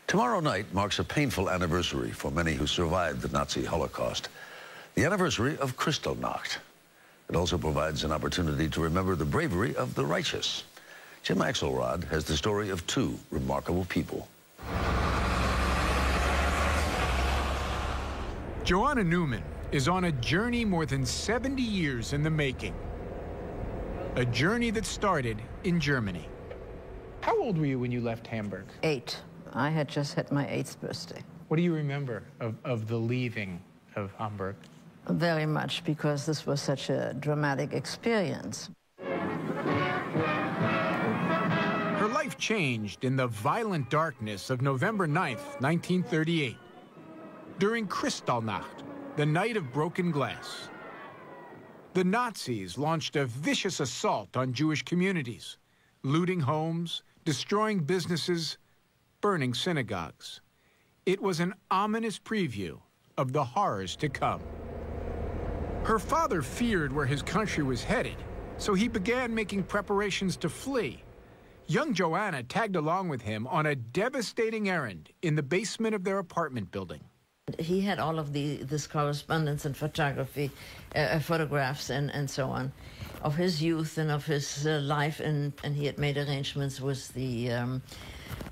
Tomorrow night marks a painful anniversary for many who survived the Nazi Holocaust. The anniversary of Kristallnacht. It also provides an opportunity to remember the bravery of the righteous. Jim Axelrod has the story of two remarkable people. Joanna Newman is on a journey more than 70 years in the making. A journey that started in Germany. How old were you when you left Hamburg? 8. I had just had my 8th birthday. What do you remember of the leaving of Hamburg? Very much, because this was such a dramatic experience. Her life changed in the violent darkness of November 9th, 1938. During Kristallnacht, the night of broken glass, the Nazis launched a vicious assault on Jewish communities, looting homes, destroying businesses, burning synagogues. It was an ominous preview of the horrors to come. Her father feared where his country was headed, so he began making preparations to flee. Young Joanna tagged along with him on a devastating errand in the basement of their apartment building. He had all of this correspondence and photography, photographs and so on, of his youth and of his life, and he had made arrangements with the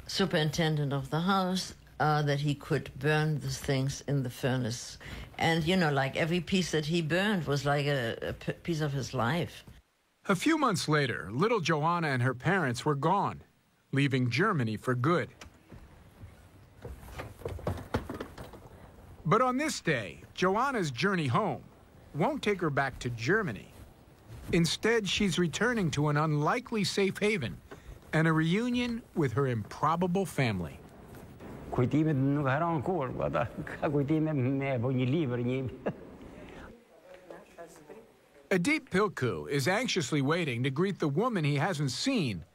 superintendent of the house that he could burn these things in the furnace. And, you know, like every piece that he burned was like a piece of his life. A few months later, little Joanna and her parents were gone, leaving Germany for good. But on this day, Joanna's journey home won't take her back to Germany. Instead, she's returning to an unlikely safe haven and a reunion with her improbable family. Adip Pilku is anxiously waiting to greet the woman he hasn't seen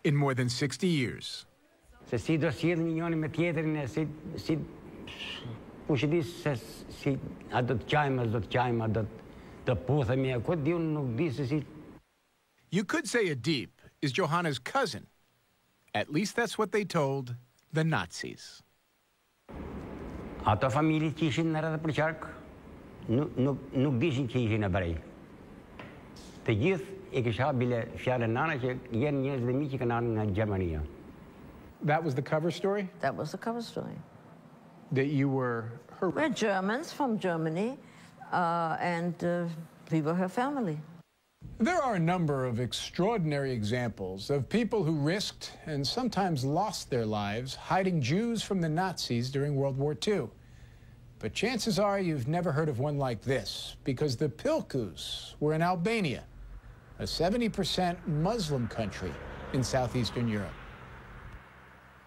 in more than 60 years. You could say Adip is Johanna's cousin. At least that's what they told the Nazis. That was the cover story? That was the cover story. That you were her... We're Germans from Germany, and we were her family. There are a number of extraordinary examples of people who risked and sometimes lost their lives hiding Jews from the Nazis during World War II. But chances are you've never heard of one like this, because the Pilkus were in Albania, a 70% Muslim country in southeastern Europe.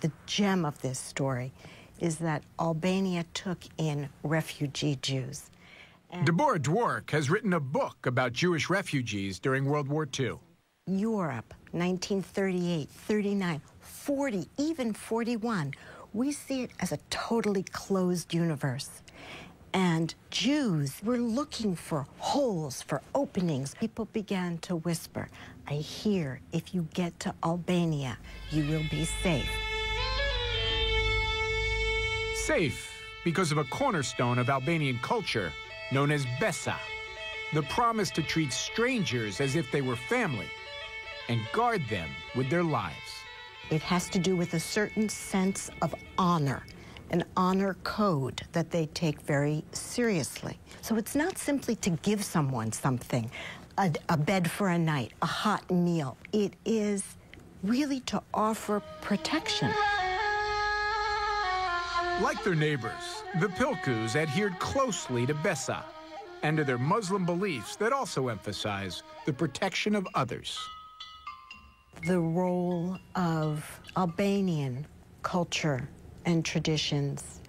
The gem of this story is that Albania took in refugee Jews. Deborah Dwork has written a book about Jewish refugees during World War II. Europe, 1938, 39, 40, even 41. We see it as a totally closed universe. And Jews were looking for holes, for openings. People began to whisper, I hear if you get to Albania, you will be safe. Safe because of a cornerstone of Albanian culture known as Besa, the promise to treat strangers as if they were family and guard them with their lives. It has to do with a certain sense of honor, an honor code that they take very seriously. So it's not simply to give someone something, a bed for a night, a hot meal. It is really to offer protection. Like their neighbors, the Pilkus adhered closely to Besa and to their Muslim beliefs that also emphasize the protection of others. The role of Albanian culture and traditions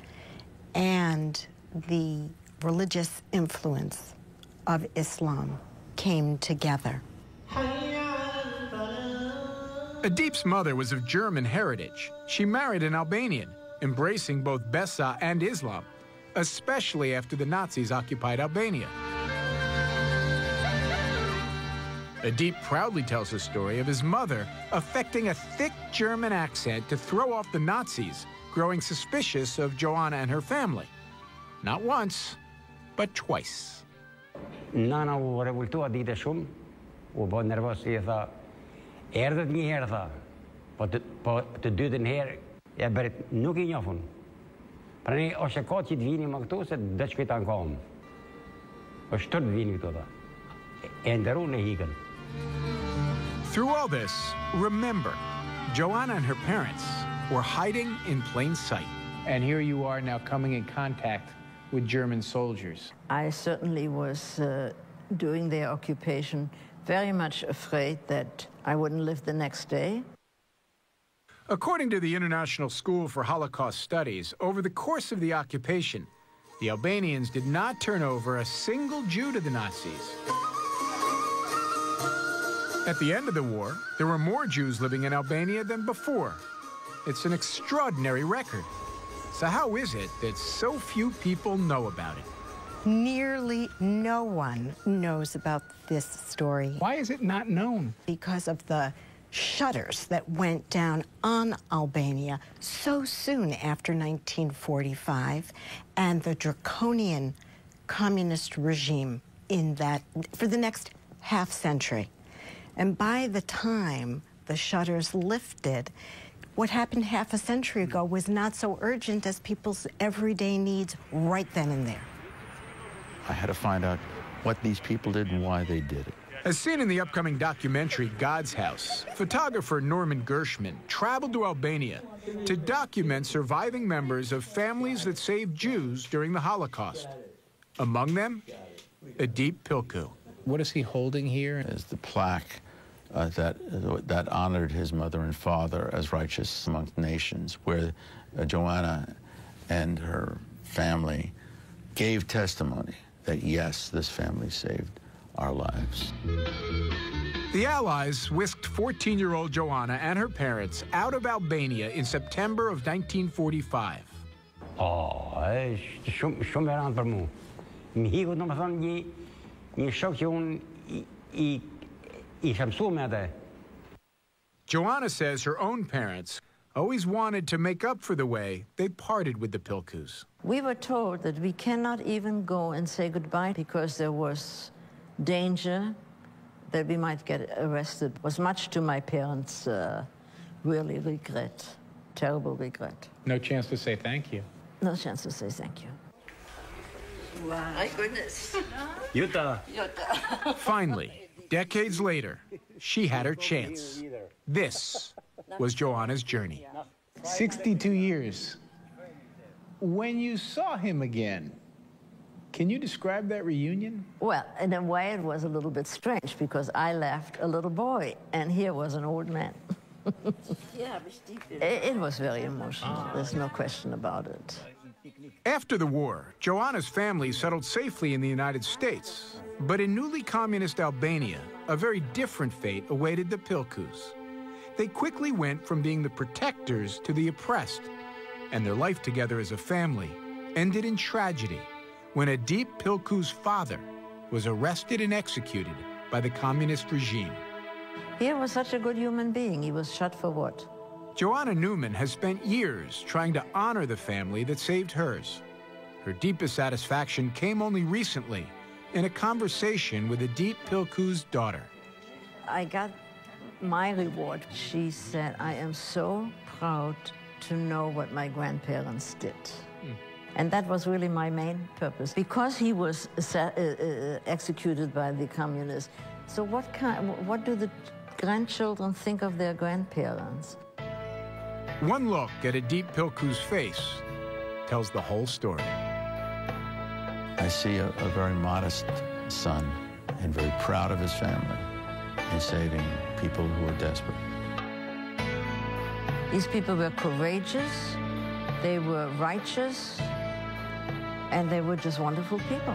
and the religious influence of Islam came together. Adip's mother was of German heritage. She married an Albanian, embracing both Besa and Islam, especially after the Nazis occupied Albania. DITE proudly tells the story of his mother affecting a thick German accent to throw off the Nazis, growing suspicious of Joanna and her family. Not once, but twice. Nana revoltua DITE shumë, u bë nervos i tha, erdhët një herë tha, po të dytën herë e bërit nuk I njohun. Pra ne është e ka që të vini më këtu se dhe që këta në kam. është të vini këtu tha. E ndëru në hikën. Through all this, remember, Joanna and her parents were hiding in plain sight. And here you are now coming in contact with German soldiers. I certainly was doing their occupation very much afraid that I wouldn't live the next day. According to the International School for Holocaust Studies, over the course of the occupation, the Albanians did not turn over a single Jew to the Nazis. At the end of the war, there were more Jews living in Albania than before. It's an extraordinary record. So how is it that so few people know about it? Nearly no one knows about this story. Why is it not known? Because of the shutters that went down on Albania so soon after 1945 and the draconian communist regime in that for the next half century. And by the time the shutters lifted, what happened half a century ago was not so urgent as people's everyday needs right then and there. I had to find out what these people did and why they did it. As seen in the upcoming documentary God's House, photographer Norman Gershman traveled to Albania to document surviving members of families that saved Jews during the Holocaust. Among them, Edip Pilku. What is he holding here? Is the plaque that honored his mother and father as righteous amongst nations, where Joanna and her family gave testimony that, yes, this family saved our lives. The Allies whisked 14-year-old Joanna and her parents out of Albania in September of 1945. Shumë e rëndë për mu. Më hiku në më thonë një shok që unë I shamsu me atë. Joanna says her own parents always wanted to make up for the way they parted with the Pilkus. We were told that we cannot even go and say goodbye because there was danger that we might get arrested. It was much to my parents' really regret, terrible regret. No chance to say thank you. No chance to say thank you. Wow. My goodness. Jutta. Finally, decades later, she had her chance. This was Joanna's journey. 62 years. When you saw him again, can you describe that reunion? Well, in a way, it was a little bit strange because I left a little boy, and here was an old man. It was very emotional. There's no question about it. After the war, Joanna's family settled safely in the United States. But in newly communist Albania, a very different fate awaited the Pilkus. They quickly went from being the protectors to the oppressed, and their life together as a family ended in tragedy when Edip Pilku's father was arrested and executed by the communist regime. He was such a good human being. He was shot for what? Joanna Newman has spent years trying to honor the family that saved hers. Her deepest satisfaction came only recently in a conversation with Edip Pilku's daughter. I got my reward. She said, I am so proud to know what my grandparents did. And that was really my main purpose. Because he was executed by the communists, so what do the grandchildren think of their grandparents? One look at Edip Pilku's face tells the whole story. I see a very modest son and very proud of his family in saving people who were desperate. These people were courageous, they were righteous, and they were just wonderful people.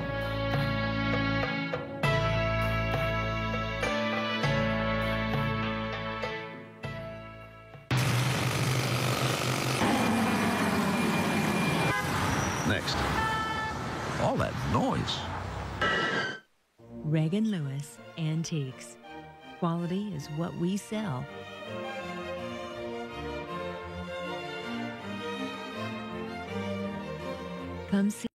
Next, all that noise. Reagan Lewis Antiques. Quality is what we sell. Come see.